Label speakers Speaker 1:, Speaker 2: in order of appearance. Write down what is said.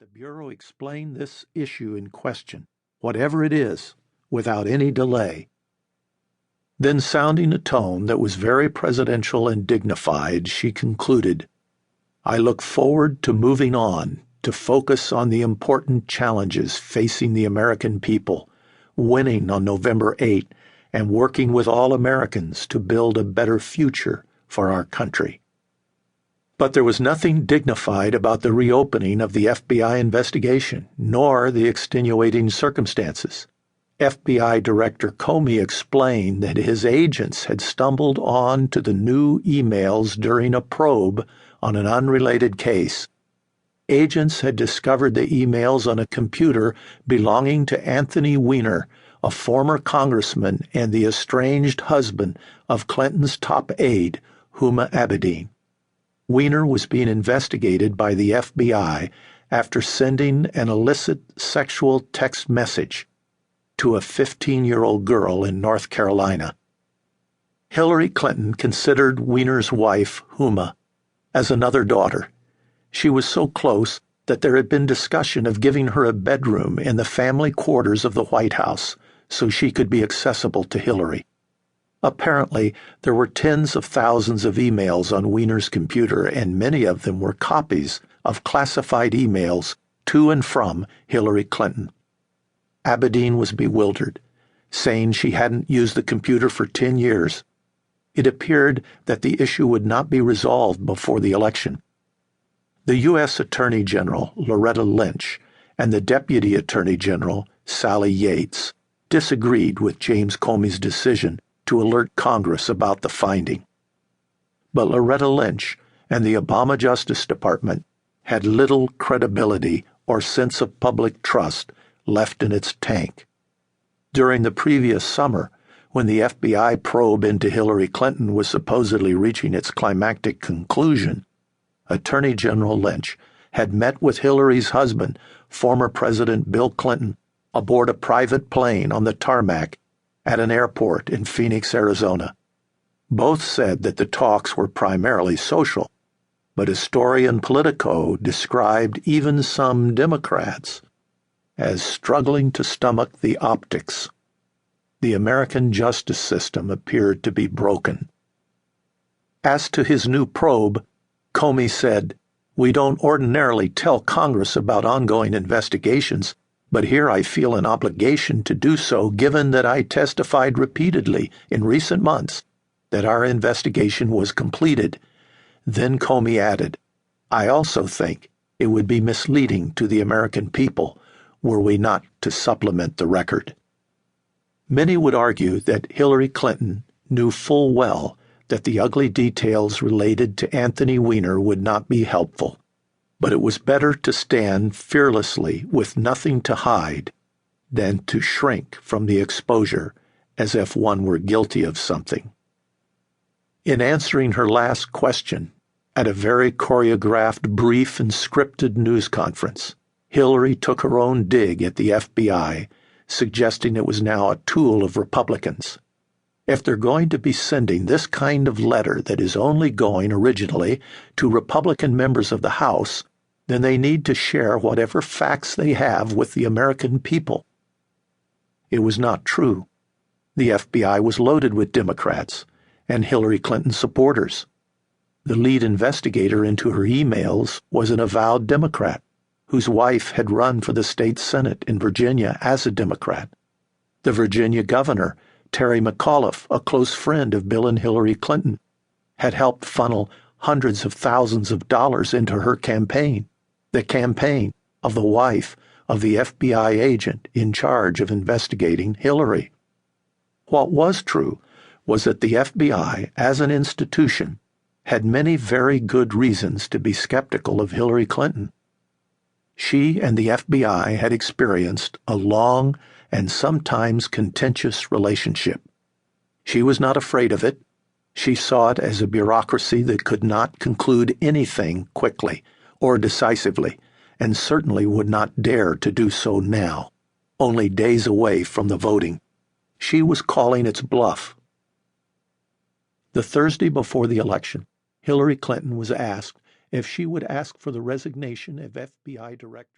Speaker 1: the Bureau explain this issue in question, whatever it is, without any delay. Then, sounding a tone that was very presidential and dignified, she concluded, "I look forward to moving on to focus on the important challenges facing the American people, winning on November 8, and working with all Americans to build a better future for our country." But there was nothing dignified about the reopening of the FBI investigation, nor the extenuating circumstances. FBI Director Comey explained that his agents had stumbled on to the new emails during a probe on an unrelated case. Agents had discovered the emails on a computer belonging to Anthony Weiner, a former congressman and the estranged husband of Clinton's top aide, Huma Abedin. Weiner was being investigated by the FBI after sending an illicit sexual text message to a 15-year-old girl in North Carolina. Hillary Clinton considered Weiner's wife, Huma, as another daughter. She was so close that there had been discussion of giving her a bedroom in the family quarters of the White House so she could be accessible to Hillary. Apparently, there were tens of thousands of emails on Weiner's computer, and many of them were copies of classified emails to and from Hillary Clinton. Abedin was bewildered, saying she hadn't used the computer for 10 years. It appeared that the issue would not be resolved before the election. The U.S. Attorney General, Loretta Lynch, and the Deputy Attorney General, Sally Yates, disagreed with James Comey's decision to alert Congress about the finding. But Loretta Lynch and the Obama Justice Department had little credibility or sense of public trust left in its tank. During the previous summer, when the FBI probe into Hillary Clinton was supposedly reaching its climactic conclusion, Attorney General Lynch had met with Hillary's husband, former President Bill Clinton, aboard a private plane on the tarmac at an airport in Phoenix, Arizona. Both said that the talks were primarily social, but historian Politico described even some Democrats as struggling to stomach the optics. The American justice system appeared to be broken. As to his new probe, Comey said, "We don't ordinarily tell Congress about ongoing investigations, but here I feel an obligation to do so given that I testified repeatedly in recent months that our investigation was completed." Then Comey added, "I also think it would be misleading to the American people were we not to supplement the record." Many would argue that Hillary Clinton knew full well that the ugly details related to Anthony Weiner would not be helpful, but it was better to stand fearlessly with nothing to hide than to shrink from the exposure as if one were guilty of something. In answering her last question at a very choreographed, brief, and scripted news conference, Hillary took her own dig at the FBI, suggesting it was now a tool of Republicans. If they're going to be sending this kind of letter that is only going originally to Republican members of the House, then they need to share whatever facts they have with the American people. It was not true. The FBI was loaded with Democrats and Hillary Clinton supporters. The lead investigator into her emails was an avowed Democrat, whose wife had run for the state Senate in Virginia as a Democrat. The Virginia governor, Terry McAuliffe, a close friend of Bill and Hillary Clinton, had helped funnel hundreds of thousands of dollars into her campaign, the campaign of the wife of the FBI agent in charge of investigating Hillary. What was true was that the FBI, as an institution, had many very good reasons to be skeptical of Hillary Clinton. She and the FBI had experienced a long and sometimes contentious relationship. She was not afraid of it. She saw it as a bureaucracy that could not conclude anything quickly or decisively, and certainly would not dare to do so now, only days away from the voting. She was calling its bluff. The Thursday before the election, Hillary Clinton was asked if she would ask for the resignation of FBI Director